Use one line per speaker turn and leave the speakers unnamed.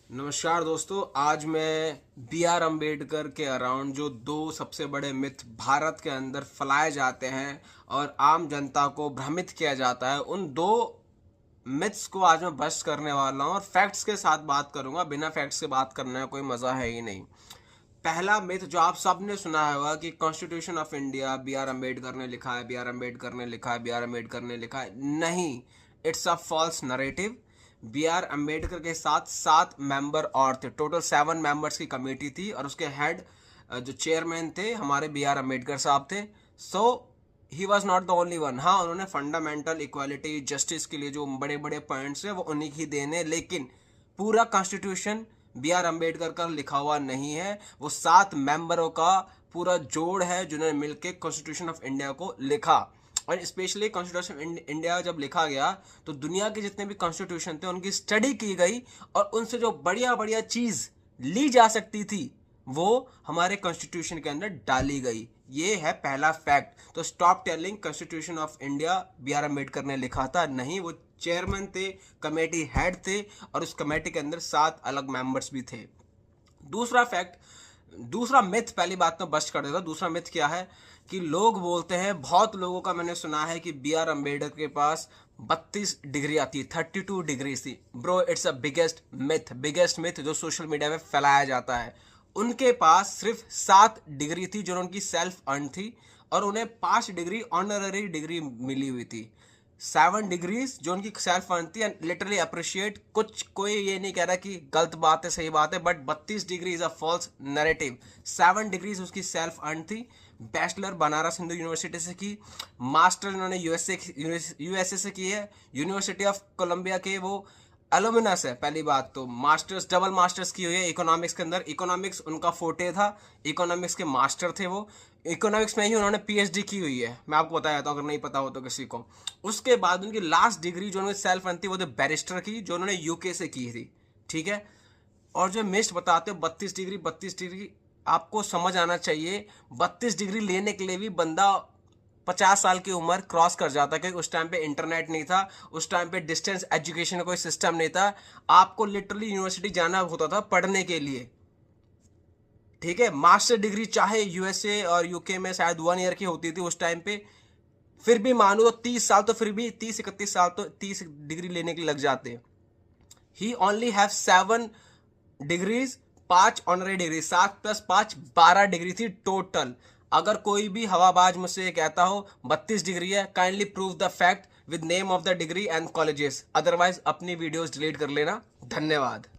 नमस्कार दोस्तों। आज मैं बी आर अम्बेडकर के अराउंड जो दो सबसे बड़े मिथ भारत के अंदर फैलाए जाते हैं और आम जनता को भ्रमित किया जाता है, उन दो मिथ्स को आज मैं बस्ट करने वाला हूँ और फैक्ट्स के साथ बात करूंगा। बिना फैक्ट्स के बात करने में कोई मज़ा है ही नहीं। पहला मिथ जो आप सबने सुना होगा कि constitution of India B R Ambedkar ने लिखा है, बी आर अम्बेडकर ने लिखा है, बी आर अम्बेडकर ने लिखा है। नहीं, it's a false narrative. B R Ambedkar के साथ 7 मेंबर और थे, टोटल 7 मेंबर्स की कमेटी थी और उसके हेड जो चेयरमैन थे हमारे बी आर अम्बेडकर साहब थे। So he was not the only one. हाँ, उन्होंने फंडामेंटल इक्वालिटी जस्टिस के लिए जो बड़े बड़े पॉइंट्स है वो उन्हीं की देने, लेकिन पूरा कॉन्स्टिट्यूशन बी आर अम्बेडकर का लिखा हुआ नहीं है। वो 7 मेंबरों का पूरा जोड़ है जिन्होंने मिलकर कॉन्स्टिट्यूशन ऑफ इंडिया को लिखा। और स्पेशली कॉन्स्टिट्यूशन इंडिया जब लिखा गया तो दुनिया के जितने भी कॉन्स्टिट्यूशन थे उनकी स्टडी की गई और उनसे जो बढ़िया बढ़िया चीज़ ली जा सकती थी वो हमारे कॉन्स्टिट्यूशन के अंदर डाली गई। ये है पहला फैक्ट। तो stop telling constitution of India B R Ambedkar ने लिखा था। नहीं, वो चेयरमैन थे, कमेटी हेड थे और उस कमेटी के अंदर 7 अलग मेंबर्स भी थे। दूसरा फैक्ट, दूसरा मिथ पहली बात में बस्ट कर देता। दूसरा मिथ क्या है कि लोग बोलते हैं, बहुत लोगों का मैंने सुना है कि बी आर अम्बेडकर के पास 32 डिग्री आती, 32 डिग्री थी। Bro, it's a biggest myth जो सोशल मीडिया में फैलाया जाता है। उनके पास सिर्फ 7 डिग्री थी जो उनकी सेल्फ अर्न थी और उन्हें 5 डिग्री ऑनररी डिग्री मिली हुई थी। 7 डिग्रीज जो उनकी सेल्फ अर्न थी एंड लिटरली अप्रिशिएट। कुछ कोई ये नहीं कह रहा कि गलत बात है, सही बात है, but 32 degree is a false narrative. 7 degrees उसकी सेल्फ अर्न थी। बैचलर बनारस हिंदू यूनिवर्सिटी से की, मास्टर उन्होंने यूएसए से की है, यूनिवर्सिटी ऑफ कोलंबिया के वो एलुमिनस है। पहली बात तो मास्टर्स, डबल मास्टर्स की हुई है इकोनॉमिक्स के अंदर। इकोनॉमिक्स उनका फोटे था, इकोनॉमिक्स के मास्टर थे वो। इकोनॉमिक्स में ही उन्होंने पीएचडी की हुई है, मैं आपको बताया था अगर नहीं पता हो तो किसी को। उसके बाद उनकी लास्ट डिग्री जो उन्होंने सेल्फ अर्न थी वो तो बैरिस्टर की, जो उन्होंने यूके से की थी। ठीक है। और जो मिस्ट बताते हो 32 डिग्री, 32 डिग्री, आपको समझ आना चाहिए 32 डिग्री लेने के लिए भी बंदा 50 साल की उम्र क्रॉस कर जाता है, क्योंकि उस टाइम पे इंटरनेट नहीं था, उस टाइम पे डिस्टेंस एजुकेशन का कोई सिस्टम नहीं था। आपको लिटरली यूनिवर्सिटी जाना होता था पढ़ने के लिए। ठीक है। मास्टर डिग्री चाहे यूएसए और यूके में शायद 1 ईयर की होती थी उस टाइम पे, फिर भी मानो तो 30 साल, तो फिर भी 30 31 साल तो 30 डिग्री लेने के लग जाते हैं। He only have 7 degrees, 5 honorary degree, 7 + 5 12 degree थी टोटल। अगर कोई भी हवाबाज मुझसे ये कहता हो 32 डिग्री है, kindly prove the fact with name of the degree and colleges, otherwise अपनी वीडियोस डिलीट कर लेना। धन्यवाद।